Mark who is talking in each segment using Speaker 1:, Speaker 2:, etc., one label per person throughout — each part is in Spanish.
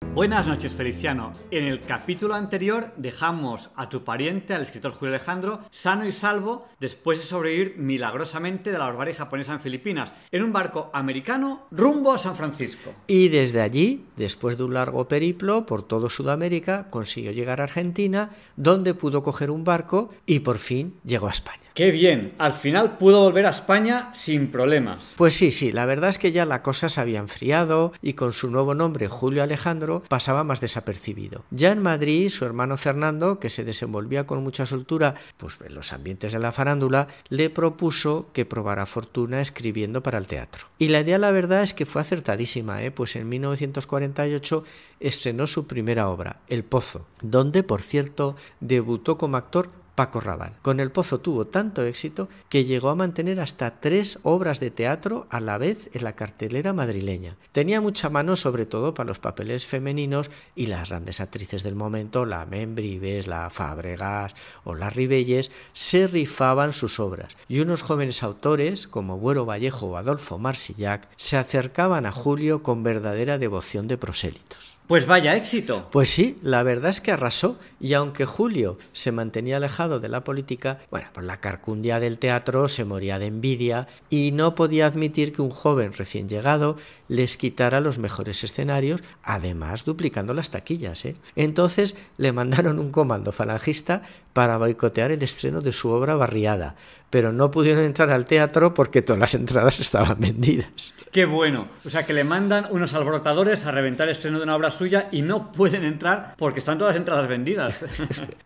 Speaker 1: Buenas noches, Feliciano. En el capítulo anterior dejamos a tu pariente, al escritor Julio Alejandro, sano y salvo después de sobrevivir milagrosamente de la barbarie japonesa en Filipinas, en un barco americano rumbo a San Francisco.
Speaker 2: Y desde allí, después de un largo periplo por todo Sudamérica, consiguió llegar a Argentina, donde pudo coger un barco y por fin llegó a España.
Speaker 1: ¡Qué bien! Al final pudo volver a España sin problemas.
Speaker 2: Pues sí, la verdad es que ya la cosa se había enfriado y con su nuevo nombre, Julio Alejandro, pasaba más desapercibido. Ya en Madrid, su hermano Fernando, que se desenvolvía con mucha soltura pues, en los ambientes de la farándula, le propuso que probara fortuna escribiendo para el teatro. Y la idea, la verdad, es que fue acertadísima, pues en 1948 estrenó su primera obra, El Pozo, donde, por cierto, debutó como actor Paco Rabanne. Con El Pozo tuvo tanto éxito que llegó a mantener hasta 3 obras de teatro a la vez en la cartelera madrileña. Tenía mucha mano sobre todo para los papeles femeninos y las grandes actrices del momento, la Membrives, la Fábregas o la Ribelles, se rifaban sus obras. Y unos jóvenes autores como Buero Vallejo o Adolfo Marsillac se acercaban a Julio con verdadera devoción de prosélitos.
Speaker 1: Pues vaya éxito.
Speaker 2: Pues sí, la verdad es que arrasó, y aunque Julio se mantenía alejado de la política, bueno, pues la carcundia del teatro se moría de envidia y no podía admitir que un joven recién llegado les quitara los mejores escenarios, además duplicando las taquillas, Entonces le mandaron un comando falangista para boicotear el estreno de su obra Barriada, pero no pudieron entrar al teatro porque todas las entradas estaban vendidas.
Speaker 1: ¡Qué bueno! O sea, que le mandan unos alborotadores a reventar el estreno de una obra suya y no pueden entrar porque están todas las entradas vendidas.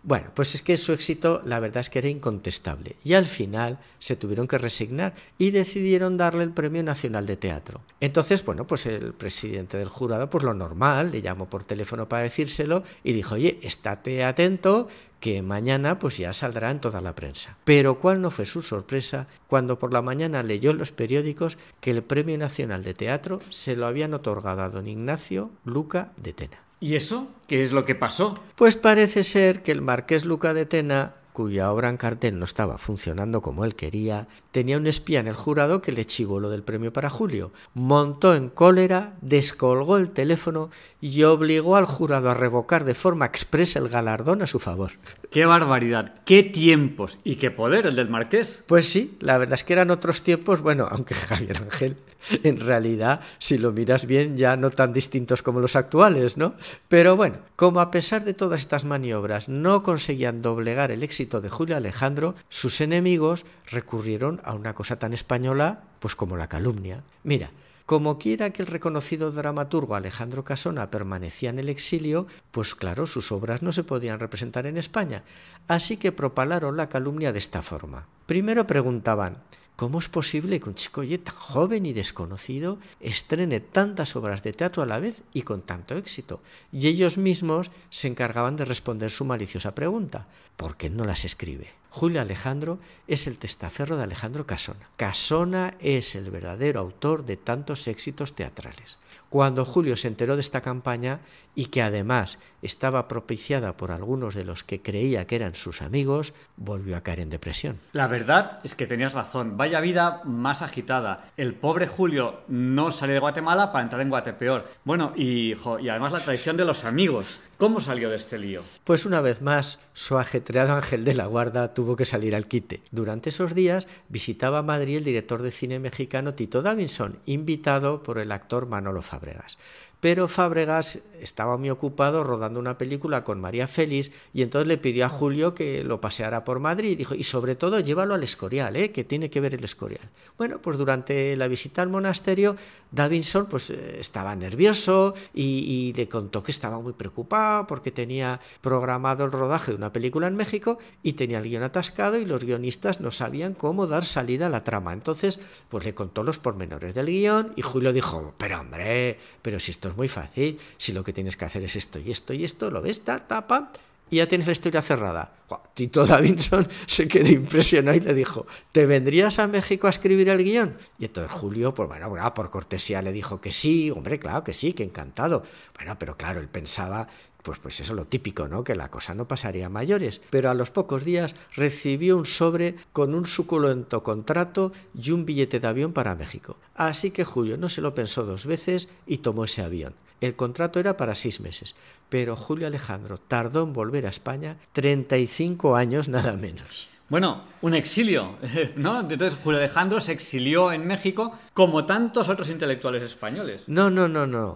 Speaker 2: Bueno, pues es que su éxito la verdad es que era incontestable y al final se tuvieron que resignar y decidieron darle el Premio Nacional de Teatro. Entonces, bueno, pues el presidente del jurado, pues lo normal, le llamó por teléfono para decírselo y dijo, oye, estate atento que mañana pues ya saldrá en toda la prensa. Pero cuál no fue su sorpresa cuando por la mañana leyó en los periódicos que el Premio Nacional de Teatro se lo habían otorgado a don Ignacio Luca de Tena.
Speaker 1: ¿Y eso? ¿Qué es lo que pasó?
Speaker 2: Pues parece ser que el marqués Luca de Tena, cuya obra en cartel no estaba funcionando como él quería, tenía un espía en el jurado que le chivó lo del premio para Julio. Montó en cólera, descolgó el teléfono y obligó al jurado a revocar de forma expresa el galardón a su favor.
Speaker 1: ¡Qué barbaridad! ¡Qué tiempos! ¿Y qué poder el del marqués?
Speaker 2: Pues sí, la verdad es que eran otros tiempos, bueno, aunque Javier Ángel, en realidad, si lo miras bien, ya no tan distintos como los actuales, ¿no? Pero bueno, como a pesar de todas estas maniobras no conseguían doblegar el éxito de Julio Alejandro, sus enemigos recurrieron a una cosa tan española pues como la calumnia. Mira, como quiera que el reconocido dramaturgo Alejandro Casona permanecía en el exilio, pues claro, sus obras no se podían representar en España, así que propalaron la calumnia de esta forma. Primero preguntaban, ¿cómo es posible que un chico tan joven y desconocido estrene tantas obras de teatro a la vez y con tanto éxito? Y ellos mismos se encargaban de responder su maliciosa pregunta, ¿por qué no las escribe? Julio Alejandro es el testaferro de Alejandro Casona. Casona es el verdadero autor de tantos éxitos teatrales. Cuando Julio se enteró de esta campaña y que además estaba propiciada por algunos de los que creía que eran sus amigos, volvió a caer en depresión.
Speaker 1: La verdad es que tenías razón. Vaya vida más agitada. El pobre Julio no salió de Guatemala para entrar en Guatepeor. Bueno, y además la traición de los amigos. ¿Cómo salió de este lío?
Speaker 2: Pues una vez más, su ajetreado ángel de la guarda tuvo que salir al quite. Durante esos días visitaba Madrid el director de cine mexicano Tito Davidson, invitado por el actor Manolo Fábregas. Pero Fábregas estaba muy ocupado rodando una película con María Félix y entonces le pidió a Julio que lo paseara por Madrid. Dijo, y sobre todo llévalo al Escorial, que tiene que ver el Escorial. Bueno, pues durante la visita al monasterio, Davidson pues estaba nervioso y le contó que estaba muy preocupado porque tenía programado el rodaje de una película en México y tenía el guión atascado y los guionistas no sabían cómo dar salida a la trama. Entonces, pues le contó los pormenores del guión y Julio dijo, pero hombre, pero si esto es muy fácil, si lo que tienes que hacer es esto y esto y esto, lo ves, tapa, y ya tienes la historia cerrada. Tito Davidson se quedó impresionado y le dijo, ¿te vendrías a México a escribir el guión? Y entonces Julio, pues bueno, por cortesía le dijo que sí, hombre, claro que sí, que encantado. Bueno, pero claro, él pensaba pues eso, lo típico, ¿no? Que la cosa no pasaría a mayores. Pero a los pocos días recibió un sobre con un suculento contrato y un billete de avión para México. Así que Julio no se lo pensó 2 veces y tomó ese avión. El contrato era para 6 meses, pero Julio Alejandro tardó en volver a España 35 años nada menos.
Speaker 1: Bueno, un exilio, ¿no? Entonces Julio Alejandro se exilió en México como tantos otros intelectuales españoles.
Speaker 2: No.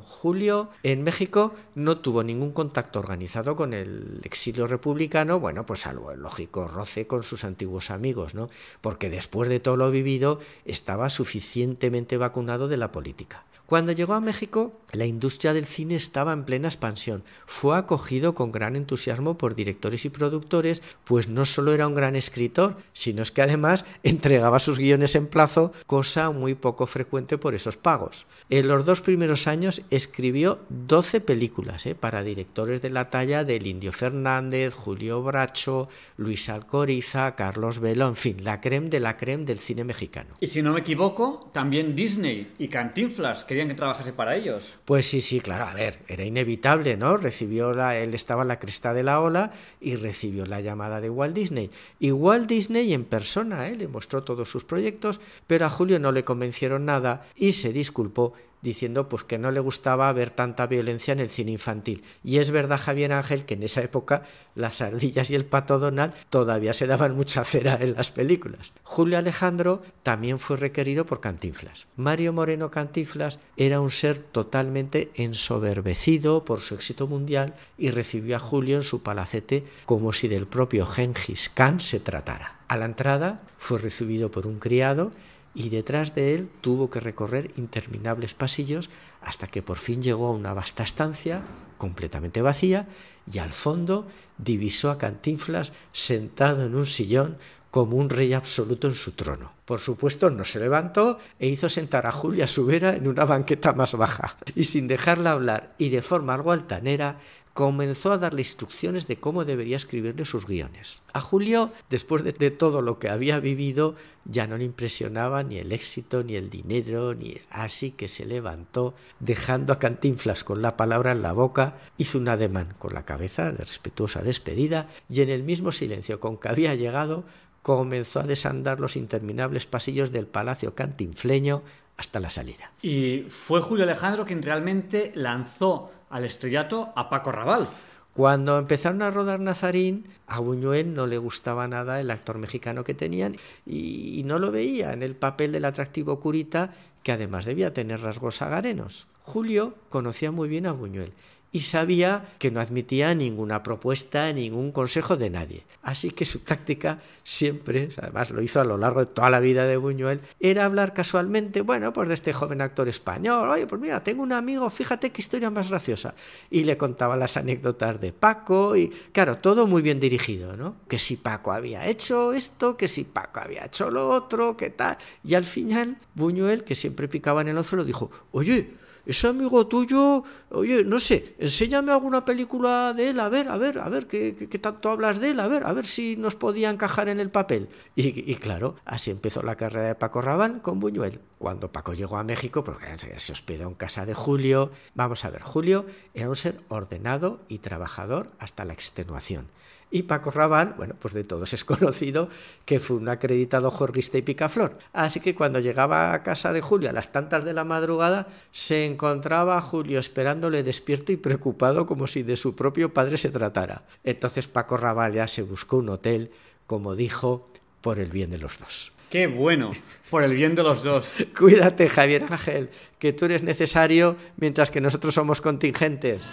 Speaker 2: Julio en México no tuvo ningún contacto organizado con el exilio republicano, bueno, pues salvo el lógico roce con sus antiguos amigos, ¿no? Porque después de todo lo vivido estaba suficientemente vacunado de la política. Cuando llegó a México, la industria del cine estaba en plena expansión. Fue acogido con gran entusiasmo por directores y productores, pues no solo era un gran escritor, sino es que además entregaba sus guiones en plazo, cosa muy poco frecuente por esos pagos. En los 2 primeros años escribió 12 películas, para directores de la talla del Indio Fernández, Julio Bracho, Luis Alcoriza, Carlos Velo, en fin, la crème de la crème del cine mexicano.
Speaker 1: Y si no me equivoco, también Disney y Cantinflas querían que trabajase para ellos.
Speaker 2: Pues sí, claro, a ver, era inevitable, ¿no? Él estaba en la cresta de la ola y recibió la llamada de Walt Disney. Y Walt Disney en persona, le mostró todos sus proyectos, pero a Julio no le convencieron nada y se disculpó diciendo pues que no le gustaba ver tanta violencia en el cine infantil. Y es verdad, Javier Ángel, que en esa época las ardillas y el pato Donald todavía se daban mucha cera en las películas. Julio Alejandro también fue requerido por Cantinflas. Mario Moreno Cantinflas era un ser totalmente ensoberbecido por su éxito mundial y recibió a Julio en su palacete como si del propio Gengis Khan se tratara. A la entrada fue recibido por un criado y detrás de él tuvo que recorrer interminables pasillos hasta que por fin llegó a una vasta estancia completamente vacía y al fondo divisó a Cantinflas sentado en un sillón como un rey absoluto en su trono. Por supuesto, no se levantó e hizo sentar a Julio a su vera en una banqueta más baja y sin dejarla hablar y de forma algo altanera comenzó a darle instrucciones de cómo debería escribirle sus guiones. A Julio, después de todo lo que había vivido, ya no le impresionaba ni el éxito, ni el dinero, así que se levantó, dejando a Cantinflas con la palabra en la boca, hizo un ademán con la cabeza de respetuosa despedida y en el mismo silencio con que había llegado, comenzó a desandar los interminables pasillos del palacio cantinfleño hasta la salida.
Speaker 1: Y fue Julio Alejandro quien realmente lanzó al estrellato a Paco Rabanne.
Speaker 2: Cuando empezaron a rodar Nazarín, a Buñuel no le gustaba nada el actor mexicano que tenían y no lo veía en el papel del atractivo curita, que además debía tener rasgos agarenos. Julio conocía muy bien a Buñuel y sabía que no admitía ninguna propuesta, ningún consejo de nadie. Así que su táctica siempre, además lo hizo a lo largo de toda la vida de Buñuel, era hablar casualmente, bueno, pues de este joven actor español. Oye, pues mira, tengo un amigo, fíjate qué historia más graciosa. Y le contaba las anécdotas de Paco y, claro, todo muy bien dirigido, ¿no? Que si Paco había hecho esto, que si Paco había hecho lo otro, que tal. Y al final, Buñuel, que siempre picaba en el otro, lo dijo, oye, ese amigo tuyo, oye, no sé, enséñame alguna película de él, a ver, ¿qué tanto hablas de él? A ver si nos podía encajar en el papel. Y claro, así empezó la carrera de Paco Rabanne con Buñuel. Cuando Paco llegó a México, porque se hospedó en casa de Julio. Vamos a ver, Julio era un ser ordenado y trabajador hasta la extenuación. Y Paco Rabanne, bueno, pues de todos es conocido que fue un acreditado jorrista y picaflor. Así que cuando llegaba a casa de Julio a las tantas de la madrugada, se encontraba a Julio esperándole despierto y preocupado como si de su propio padre se tratara. Entonces Paco Rabanne ya se buscó un hotel, como dijo, por el bien de los dos.
Speaker 1: ¡Qué bueno! Por el bien de los dos.
Speaker 2: Cuídate, Javier Ángel, que tú eres necesario mientras que nosotros somos contingentes.